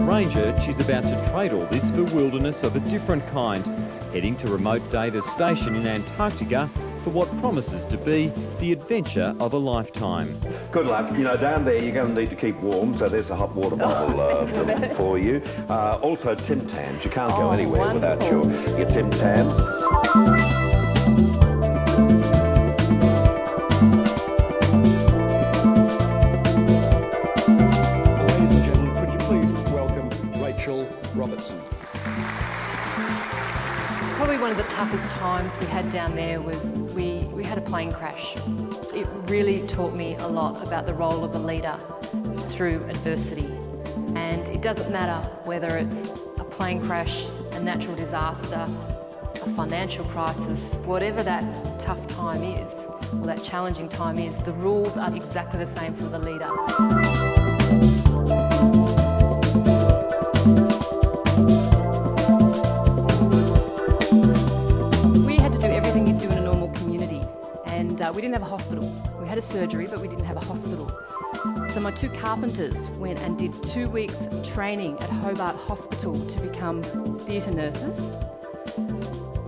stranger, she's about to trade all this for wilderness of a different kind, heading to remote Davis Station in Antarctica for what promises to be the adventure of a lifetime. Good luck. You know, down there you're going to need to keep warm, so there's a hot water bottle for you. Also Tim Tams. You can't go anywhere without your Tim Tams. Ladies and gentlemen, could you please welcome Rachael Robertson. Probably one of the toughest times we had down there was we had a plane crash. It really taught me a lot about the role of a leader through adversity. And it doesn't matter whether it's a plane crash, a natural disaster, a financial crisis, whatever that tough time is, or that challenging time is, the rules are exactly the same for the leader. We didn't have a hospital. We had a surgery, but we didn't have a hospital. So my two carpenters went and did 2 weeks training at Hobart Hospital to become theatre nurses.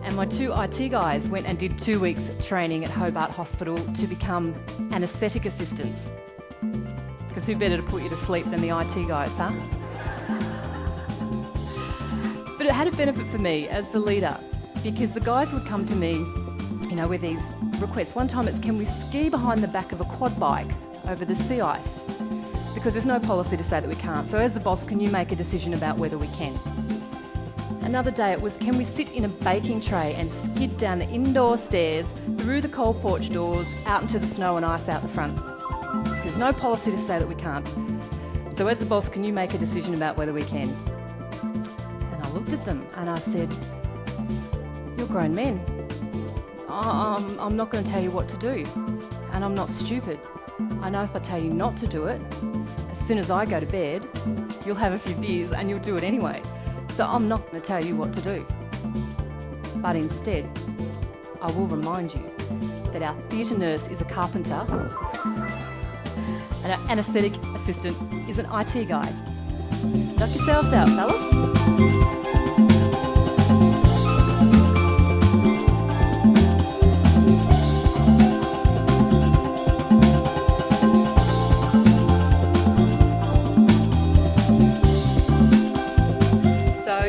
And my two IT guys went and did 2 weeks training at Hobart Hospital to become anaesthetic assistants. Because who better to put you to sleep than the IT guys, huh? But it had a benefit for me as the leader, because the guys would come to me, you know, with these requests. One time it's, can we ski behind the back of a quad bike over the sea ice? Because there's no policy to say that we can't. So as the boss, can you make a decision about whether we can? Another day it was, can we sit in a baking tray and skid down the indoor stairs, through the cold porch doors, out into the snow and ice out the front? There's no policy to say that we can't. So as the boss, can you make a decision about whether we can? And I looked at them and I said, you're grown men. I'm not going to tell you what to do, and I'm not stupid. I know if I tell you not to do it, as soon as I go to bed, you'll have a few beers and you'll do it anyway. So I'm not going to tell you what to do. But instead, I will remind you that our theatre nurse is a carpenter and our anaesthetic assistant is an IT guy. Knock yourselves out, fellas.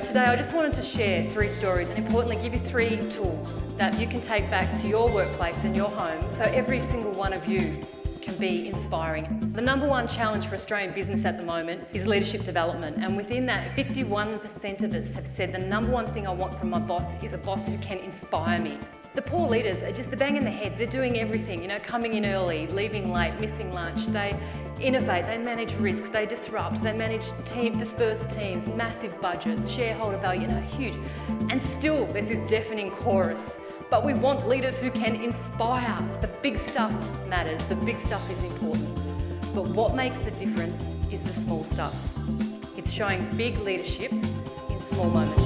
Today I just wanted to share 3 stories and importantly give you 3 tools that you can take back to your workplace and your home so every single one of you can be inspiring. The number one challenge for Australian business at the moment is leadership development, and within that 51% of us have said the number one thing I want from my boss is a boss who can inspire me. The poor leaders are just the bang in the heads. They're doing everything, you know, coming in early, leaving late, missing lunch. They innovate, they manage risks, they disrupt, they manage dispersed teams, massive budgets, shareholder value, you know, huge. And still there's this deafening chorus. But we want leaders who can inspire. The big stuff matters, the big stuff is important. But what makes the difference is the small stuff. It's showing big leadership in small moments.